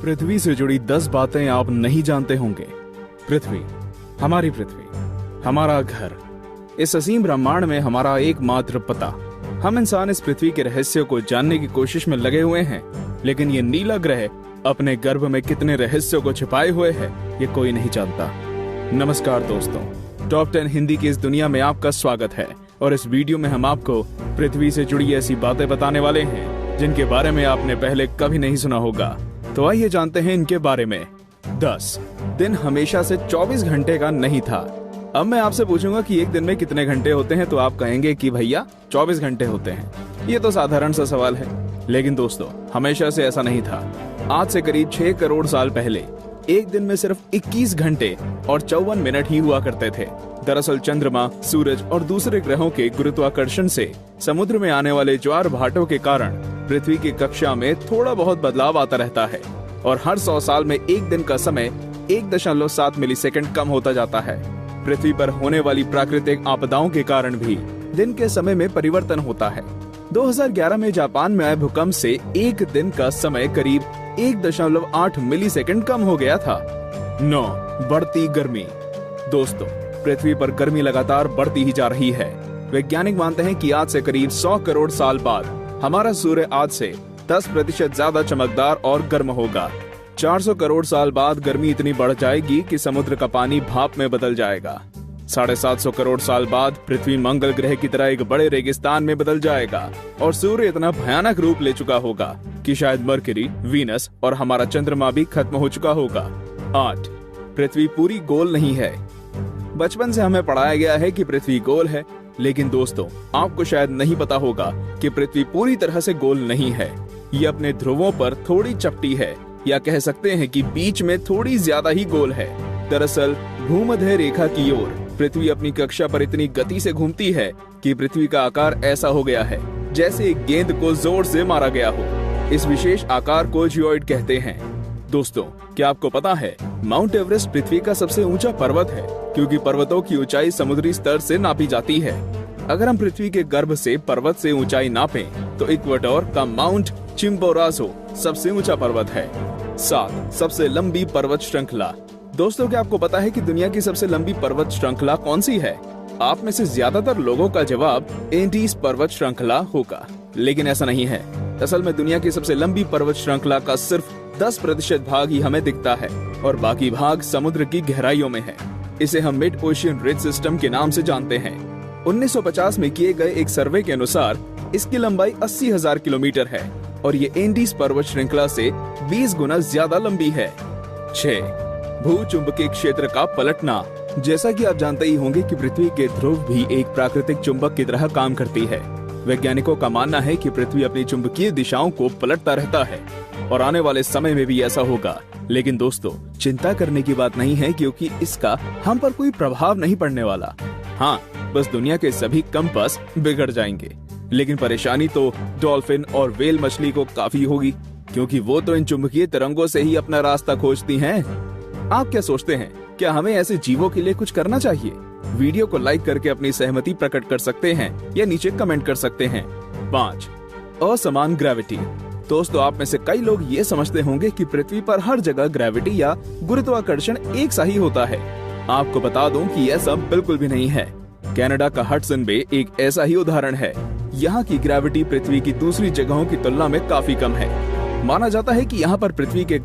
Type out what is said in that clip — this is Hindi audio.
पृथ्वी से जुड़ी 10 बातें आप नहीं जानते होंगे। पृथ्वी, हमारी पृथ्वी, हमारा घर, इस असीम ब्रह्मांड में हमारा एकमात्र पता। हम इंसान इस पृथ्वी के रहस्य को जानने की कोशिश में लगे हुए हैं, लेकिन ये नीला ग्रह अपने गर्भ में कितने रहस्यों को छिपाए हुए है, ये कोई नहीं जानता। नमस्कार दोस्तों, टॉप 10 हिंदी की इस दुनिया में आपका स्वागत है और इस वीडियो में हम आपको पृथ्वी से जुड़ी ऐसी बातें बताने वाले हैं जिनके बारे में आपने पहले कभी नहीं सुना होगा। तो आइए जानते हैं इनके बारे में। 10 दिन हमेशा से 24 घंटे का नहीं था। अब मैं आपसे पूछूंगा कि एक दिन में कितने घंटे होते हैं, तो आप कहेंगे कि भैया 24 घंटे होते हैं। ये तो साधारण सा सवाल है, लेकिन दोस्तों हमेशा से ऐसा नहीं था। आज से करीब 6 करोड़ साल पहले एक दिन में सिर्फ 21 घंटे और 54 मिनट ही हुआ करते थे। दरअसल चंद्रमा, सूरज और दूसरे ग्रहों के गुरुत्वाकर्षण से समुद्र में आने वाले ज्वार भाटों के कारण पृथ्वी की कक्षा में थोड़ा बहुत बदलाव आता रहता है और हर 100 साल में एक दिन का समय 1.7 मिलीसेकंड कम होता जाता है। पृथ्वी पर होने वाली प्राकृतिक आपदाओं के कारण भी दिन के समय में परिवर्तन होता है। 2011 में जापान में आए भूकंप से एक दिन का समय करीब 1.8 मिलीसेकंड कम हो गया था। 9 बढ़ती गर्मी। दोस्तों, पृथ्वी पर गर्मी लगातार बढ़ती ही जा रही है। वैज्ञानिक मानते हैं कि आज से करीब 100 करोड़ साल बाद हमारा सूर्य आज से 10% ज्यादा चमकदार और गर्म होगा। 400 करोड़ साल बाद गर्मी इतनी बढ़ जाएगी कि समुद्र का पानी भाप में बदल जाएगा। 750 करोड़ साल बाद पृथ्वी मंगल ग्रह की तरह एक बड़े रेगिस्तान में बदल जाएगा और सूर्य इतना भयानक रूप ले चुका होगा कि शायद मरकरी, वीनस और हमारा चंद्रमा भी खत्म हो चुका होगा। 8 पृथ्वी पूरी गोल नहीं है। बचपन से हमें पढ़ाया गया है कि पृथ्वी गोल है, लेकिन दोस्तों आपको शायद नहीं पता होगा कि पृथ्वी पूरी तरह से गोल नहीं है। ये अपने ध्रुवों पर थोड़ी चपटी है, या कह सकते हैं कि बीच में थोड़ी ज्यादा ही गोल है। दरअसल भूमध्य रेखा की ओर पृथ्वी अपनी कक्षा पर इतनी गति से घूमती है कि पृथ्वी का आकार ऐसा हो गया है जैसे एक गेंद को जोर से मारा गया हो। इस विशेष आकार को जियोइड कहते हैं। दोस्तों, क्या आपको पता है माउंट एवरेस्ट पृथ्वी का सबसे ऊंचा पर्वत है, क्योंकि पर्वतों की ऊंचाई समुद्री स्तर से नापी जाती है। अगर हम पृथ्वी के गर्भ से पर्वत से ऊंचाई नापें तो इक्वाडोर का माउंट चिम्बोराजो सबसे ऊंचा पर्वत है। 7 सबसे लंबी पर्वत श्रृंखला। दोस्तों, क्या आपको पता है कि दुनिया की सबसे लंबी पर्वत श्रृंखला कौन सी है? आप में से ज्यादातर लोगों का जवाब एंडीज पर्वत श्रृंखला होगा, लेकिन ऐसा नहीं है। असल में दुनिया की सबसे लंबी पर्वत श्रृंखला का सिर्फ 10% भाग ही हमें दिखता है और बाकी भाग समुद्र की गहराइयों में है। इसे हम मिड ओशियन रिज सिस्टम के नाम से जानते हैं। 1950 में किए गए एक सर्वे के अनुसार इसकी लंबाई 80,000 किलोमीटर है और ये एंडीज पर्वत श्रृंखला से 20 गुना ज्यादा लंबी है। 6 भूचुंबकीय क्षेत्र का पलटना। जैसा कि आप जानते ही होंगे कि पृथ्वी के ध्रुव भी एक प्राकृतिक चुंबक की तरह काम करती है। वैज्ञानिकों का मानना है कि पृथ्वी अपनी चुंबकीय दिशाओं को पलटता रहता है और आने वाले समय में भी ऐसा होगा। लेकिन दोस्तों, चिंता करने की बात नहीं है, क्योंकि इसका हम पर कोई प्रभाव नहीं पड़ने वाला। हाँ, बस दुनिया के सभी कंपास बिगड़ जाएंगे। लेकिन परेशानी तो डॉल्फिन और व्हेल मछली को काफी होगी, क्योंकि वो तो इन चुंबकीय तरंगों से ही अपना रास्ता खोजती हैं। आप क्या सोचते हैं, क्या हमें ऐसे जीवों के लिए कुछ करना चाहिए? वीडियो को लाइक करके अपनी सहमति प्रकट कर सकते हैं या नीचे कमेंट कर सकते हैं। 5 असमान ग्रेविटी। दोस्तों, आप में से कई लोग ये समझते होंगे कि पृथ्वी पर हर जगह ग्रेविटी या गुरुत्वाकर्षण एक सा ही होता है। आपको बता दूं कि ऐसा बिल्कुल भी नहीं है। कनाडा का हडसन बे एक ऐसा ही उदाहरण है। यहाँ की ग्रेविटी पृथ्वी की दूसरी जगहों की तुलना में काफी कम है। माना जाता है कि यहाँ पर पृथ्वी के